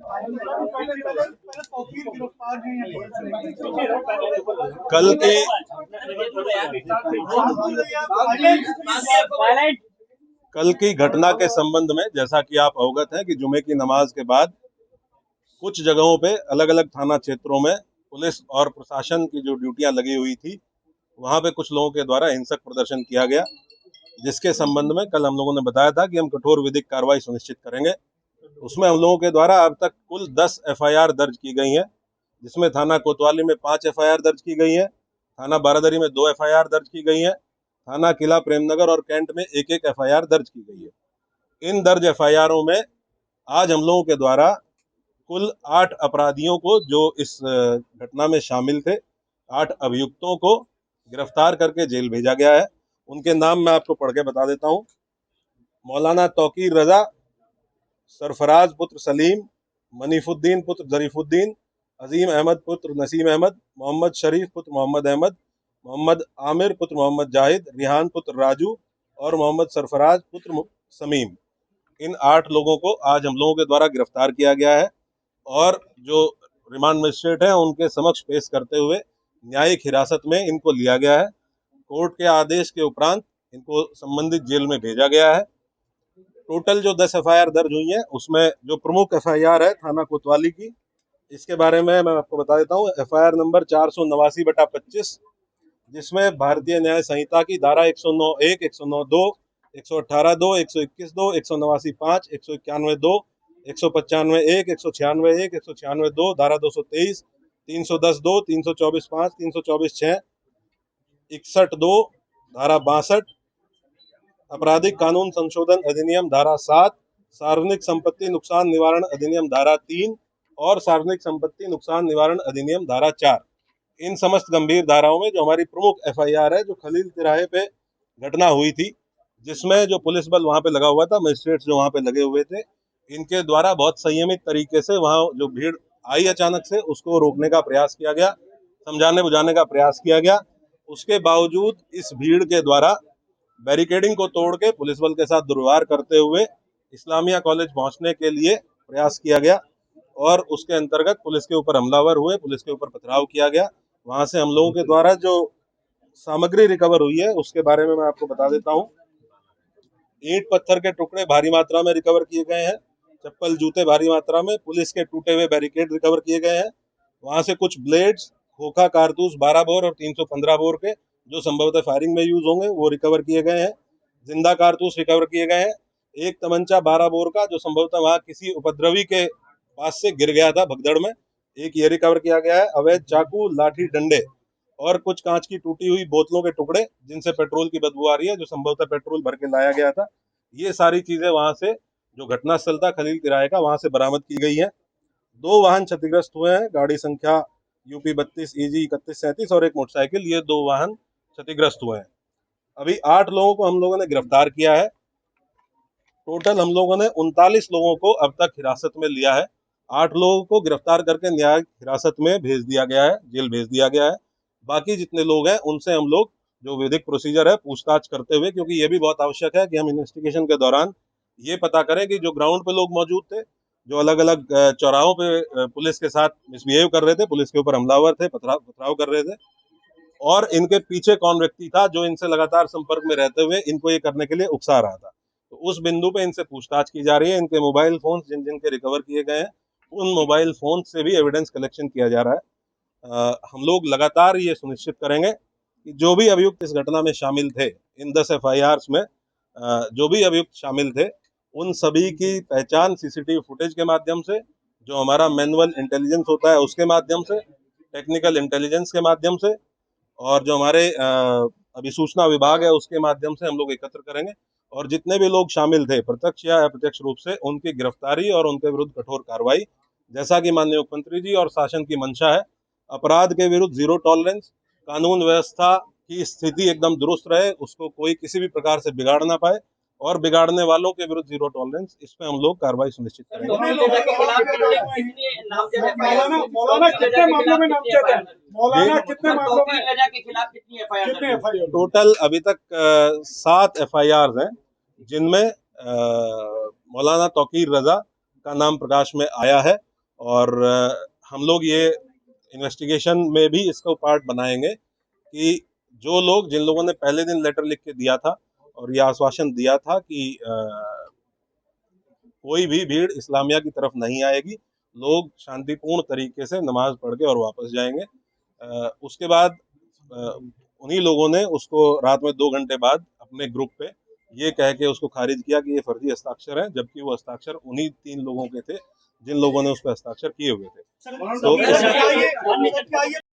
कल की कल की घटना के संबंध में जैसा कि आप अवगत हैं कि जुमे की नमाज के बाद कुछ जगहों पे अलग अलग थाना क्षेत्रों में पुलिस और प्रशासन की जो ड्यूटियां लगी हुई थी, वहां पे कुछ लोगों के द्वारा हिंसक प्रदर्शन किया गया, जिसके संबंध में कल हम लोगों ने बताया था कि हम कठोर विधिक कार्रवाई सुनिश्चित करेंगे। उसमें हम लोगों के द्वारा अब तक कुल 10 एफआईआर दर्ज की गई हैं, जिसमें थाना कोतवाली में 5 एफआईआर दर्ज की गई है, थाना बारादरी में 2 एफआईआर दर्ज की गई है, थाना किला प्रेमनगर और कैंट में एक एक एफआईआर दर्ज की गई है। इन दर्ज एफआईआरों में आज हम लोगों के द्वारा कुल 8 अपराधियों को, जो इस घटना में शामिल थे, 8 अभियुक्तों को गिरफ्तार करके जेल भेजा गया है। उनके नाम मैं आपको पढ़ के बता देता हूँ। मौलाना तौकीर रजा, सरफराज पुत्र सलीम, मनीफुद्दीन पुत्र जरीफुद्दीन, अजीम अहमद पुत्र नसीम अहमद, मोहम्मद शरीफ पुत्र मोहम्मद अहमद, मोहम्मद आमिर पुत्र मोहम्मद जाहिद, रिहान पुत्र राजू और मोहम्मद सरफराज पुत्र समीम। इन 8 लोगों को आज हम लोगों के द्वारा गिरफ्तार किया गया है और जो रिमांड मजिस्ट्रेट है उनके समक्ष पेश करते हुए न्यायिक हिरासत में इनको लिया गया है। कोर्ट के आदेश के उपरांत इनको संबंधित जेल में भेजा गया है। टोटल जो 10 एफआईआर दर्ज हुई है, उसमें जो प्रमुख एफआईआर है थाना कोतवाली की, इसके बारे में मैं आपको बता देता हूँ। एफआईआर नंबर 489/25, जिसमें भारतीय न्याय संहिता की धारा 109(1), 109(2), 118(2), 121(2), 189(5), 191(2), 195(1), 196(1), 196(2), धारा 223, 310(2), 324(5), 324(6), 61(2), धारा 62, आपराधिक कानून संशोधन अधिनियम धारा 7, सार्वजनिक संपत्ति नुकसान निवारण अधिनियम धारा 3 और सार्वजनिक संपत्ति नुकसान निवारण अधिनियम धारा 4। इन समस्त गंभीर धाराओं में जो हमारी प्रमुख एफआईआर है, जो खलील तिराहे पे घटना हुई थी, जिसमें जो पुलिस बल वहां पे लगा हुआ था, मजिस्ट्रेट्स जो वहां पे लगे हुए थे, इनके द्वारा बहुत संयमित तरीके से वहां जो भीड़ आई अचानक से, उसको रोकने का प्रयास किया गया, समझाने बुझाने का प्रयास किया गया। उसके बावजूद इस भीड़ के द्वारा बैरिकेडिंग को तोड़ के पुलिस बल के साथ दुर्व्यवहार करते हुए इस्लामिया कॉलेज पहुंचने के लिए प्रयास किया गया और उसके अंतर्गत पुलिस के ऊपर हमलावर हुए, पुलिस के ऊपर पथराव किया गया। वहां से हम लोगों के द्वारा जो सामग्री रिकवर हुई है उसके बारे में मैं आपको बता देता हूँ। ईंट पत्थर के टुकड़े भारी मात्रा में रिकवर किए गए हैं, चप्पल जूते भारी मात्रा में, पुलिस के टूटे हुए बैरिकेड रिकवर किए गए हैं। वहां से कुछ ब्लेड्स, खोखा कारतूस 12 बोर और 315 बोर के, जो संभवतः फायरिंग में यूज होंगे, वो रिकवर किए गए हैं। जिंदा कारतूस रिकवर किए गए हैं। एक तमंचा 12 बोर का, जो संभवतः वहां किसी उपद्रवी के पास से गिर गया था भगदड़ में, एक ये रिकवर किया गया है। अवैध चाकू, लाठी डंडे और कुछ कांच की टूटी हुई बोतलों के टुकड़े, जिनसे पेट्रोल की बदबू आ रही है, जो संभवतः पेट्रोल भर के लाया गया था, ये सारी चीजें वहां से, जो घटनास्थल था खलील तिराहे का, वहां से बरामद की गई है। 2 वाहन क्षतिग्रस्त हुए हैं, गाड़ी संख्या यूपी 32 EG 3137 और एक मोटरसाइकिल, ये 2 वाहन क्षतिग्रस्त हुए हैं। अभी 8 लोगों को हम लोगों ने गिरफ्तार किया है। टोटल हम लोगों ने 39 लोगों को अब तक हिरासत में लिया है। 8 लोगों को गिरफ्तार करके न्यायिक हिरासत में भेज दिया गया है, जेल भेज दिया गया है। बाकी जितने लोग हैं उनसे हम लोग जो विधिक प्रोसीजर है पूछताछ करते हुए, क्योंकि ये भी बहुत आवश्यक है कि हम इन्वेस्टिगेशन के दौरान ये पता करें कि जो ग्राउंड पे लोग मौजूद थे, जो अलग अलग चौराहों पे पुलिस के साथ मिसबिहेव कर रहे थे, पुलिस के ऊपर हमलावर थे, पथराव कर रहे थे, और इनके पीछे कौन व्यक्ति था जो इनसे लगातार संपर्क में रहते हुए इनको ये करने के लिए उकसा रहा था। तो उस बिंदु पे इनसे पूछताछ की जा रही है। इनके मोबाइल फोन जिन जिन के रिकवर किए गए हैं, उन मोबाइल फोन से भी एविडेंस कलेक्शन किया जा रहा है। हम लोग लगातार ये सुनिश्चित करेंगे कि जो भी अभियुक्त इस घटना में शामिल थे, इन 10 एफआईआर में जो भी अभियुक्त शामिल थे, उन सभी की पहचान सीसीटीवी फुटेज के माध्यम से, जो हमारा मैनुअल इंटेलिजेंस होता है उसके माध्यम से, टेक्निकल इंटेलिजेंस के माध्यम से, और जो हमारे अभिसूचना विभाग है उसके माध्यम से हम लोग एकत्र करेंगे। और जितने भी लोग शामिल थे प्रत्यक्ष या अप्रत्यक्ष रूप से, उनकी गिरफ्तारी और उनके विरुद्ध कठोर कार्रवाई, जैसा कि माननीय मुख्यमंत्री जी और शासन की मंशा है। अपराध के विरुद्ध जीरो टॉलरेंस, कानून व्यवस्था की स्थिति एकदम दुरुस्त रहे, उसको कोई किसी भी प्रकार से बिगाड़ ना पाए, और बिगाड़ने वालों के विरुद्ध जीरो टॉलरेंस, इस पे हम लोग कार्रवाई सुनिश्चित करेंगे। टोटल अभी तक 7 एफआईआर हैं, जिनमें मौलाना तौकीर रजा का नाम प्रकाश में आया है। और हम लोग ये इन्वेस्टिगेशन में भी इसको पार्ट बनाएंगे कि जो लोग जिन लोगों ने पहले दिन लेटर लिख के दिया था और ये आश्वासन दिया था कि कोई भी भीड़ इस्लामिया की तरफ नहीं आएगी, लोग शांतिपूर्ण तरीके से नमाज पढ़ के और वापस जाएंगे। उसके बाद उन्हीं लोगों ने उसको रात में 2 घंटे बाद अपने ग्रुप पे ये कह के उसको खारिज किया कि ये फर्जी हस्ताक्षर है, जबकि वो हस्ताक्षर उन्हीं 3 लोगों के थे जिन लोगों ने उस पर हस्ताक्षर किए हुए थे। तो